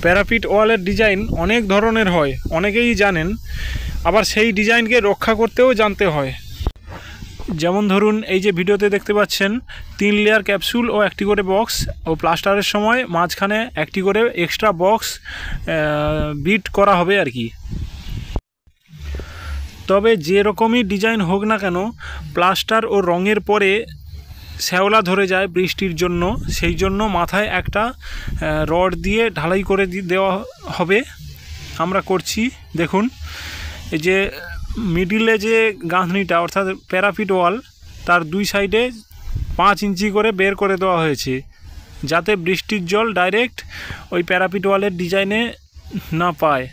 Parapet ওয়ালের design অনেক ধরনের হয়, অনেকেই জানেন, আবার সেই ডিজাইনকে রক্ষা করতেও জানতে হয়। যেমন ধরুন এই যে ভিডিওতে দেখতে পাচ্ছেন 3 লেয়ার ক্যাপসুল ও একটি করে বক্স, ও প্লাস্টারের সময় মাঝখানে একটি করে এক্সট্রা বক্স বিট করা হবে আর কি। তবে যে রকমই ডিজাইন হোক না কেন, প্লাস্টার ও রঙের পরে শ্যাওলা ধরে যায় বৃষ্টির জন্য, সেই জন্য মাথায় একটা রড দিয়ে ঢালাই করে দেওয়া হবে। আমরা করছি, দেখুন এই যে মিডিলে যে গাঁথনিটা অর্থাৎ প্যারাপিট ওয়াল, তার 2 সাইডে 5 ইঞ্চি করে বের করে দেওয়া হয়েছে, যাতে বৃষ্টির জল ডাইরেক্ট ওই প্যারাপিট ওয়ালের ডিজাইনে না পায়।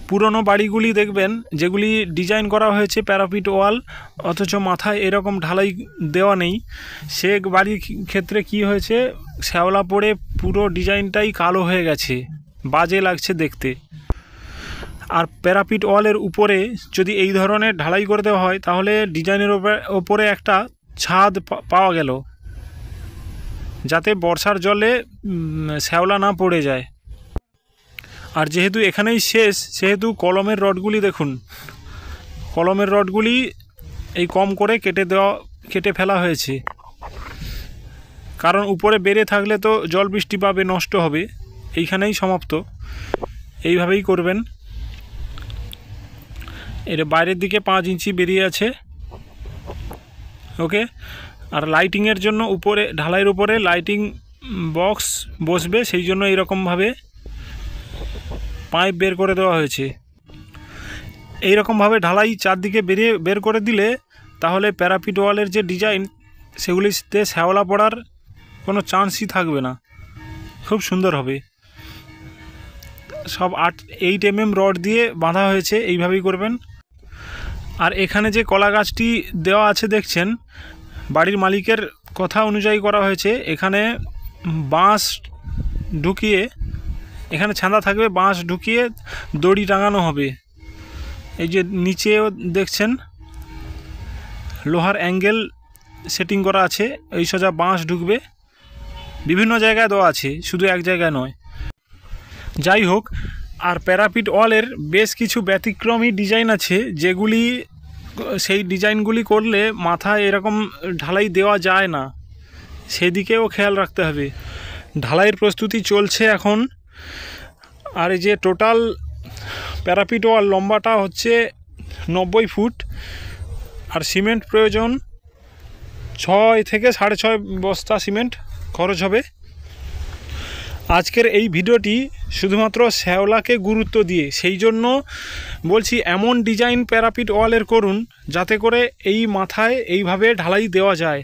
পুরনো বাড়িগুলি দেখবেন যেগুলি ডিজাইন করা হয়েছে প্যারাপিট ওয়াল অথচ মাথায় এরকম ঢালাই দেওয়া নেই, সে বাড়ির ক্ষেত্রে কি হয়েছে, শ্যাওলা পড়ে পুরো ডিজাইনটাই কালো হয়ে গেছে, বাজে লাগছে দেখতে। আর প্যারাপিট ওয়ালের উপরে যদি এই ধরনের ঢালাই করে দেওয়া হয় তাহলে ডিজাইনের ওপরে একটা ছাদ পাওয়া গেল, যাতে বর্ষার জলে শ্যাওলা না পড়ে যায়। আর যেহেতু এখানেই শেষ, সেহেতু কলমের রডগুলি দেখুন, কলমের রডগুলি এই কম করে কেটে ফেলা হয়েছে, কারণ উপরে বেড়ে থাকলে তো জল বৃষ্টি পাবে, নষ্ট হবে। এইখানেই সমাপ্ত, এইভাবেই করবেন। এর বাইরের দিকে 5 ইঞ্চি বেরিয়ে আছে, ওকে। আর লাইটিংয়ের জন্য উপরে ঢালাইয়ের উপরে লাইটিং বক্স বসবে, সেই জন্য এইরকমভাবে পাইপ বের করে দেওয়া হয়েছে। এইরকমভাবে ঢালাই চারদিকে বের করে দিলে তাহলে প্যারাপিট ওয়ালের যে ডিজাইন সেগুলিতে শ্যাওলা পড়ার কোনো চান্সই থাকবে না, খুব সুন্দর হবে। সব 8 mm রড দিয়ে বাঁধা হয়েছে, এইভাবেই করবেন। আর এখানে যে কলা গাছটি দেওয়া আছে দেখছেন, বাড়ির মালিকের কথা অনুযায়ী করা হয়েছে। এখানে বাঁশ ঢুকিয়ে, এখানে ছাঁদা থাকবে, বাঁশ ঢুকিয়ে দড়ি টাঙানো হবে। এই যে নিচেও দেখছেন লোহার অ্যাঙ্গেল সেটিং করা আছে, এই সোজা বাঁশ ঢুকবে। বিভিন্ন জায়গায় দেওয়া আছে, শুধু এক জায়গায় নয়। যাই হোক, আর প্যারাপিট ওয়ালের বেশ কিছু ব্যতিক্রমী ডিজাইন আছে, যেগুলি সেই ডিজাইনগুলি করলে মাথায় এরকম ঢালাই দেওয়া যায় না, সেদিকেও খেয়াল রাখতে হবে। ঢালাইয়ের প্রস্তুতি চলছে এখন। আর এই যে টোটাল প্যারাপিট ওয়াল লম্বাটা হচ্ছে 90 ফুট, আর সিমেন্ট প্রয়োজন 6 থেকে 6.5 বস্তা সিমেন্ট খরচ হবে। আজকের এই ভিডিওটি শুধুমাত্র শ্যাওলাকে গুরুত্ব দিয়ে, সেই জন্য বলছি এমন ডিজাইন প্যারাপিট ওয়ালের করুন যাতে করে এই মাথায় এইভাবে ঢালাই দেওয়া যায়।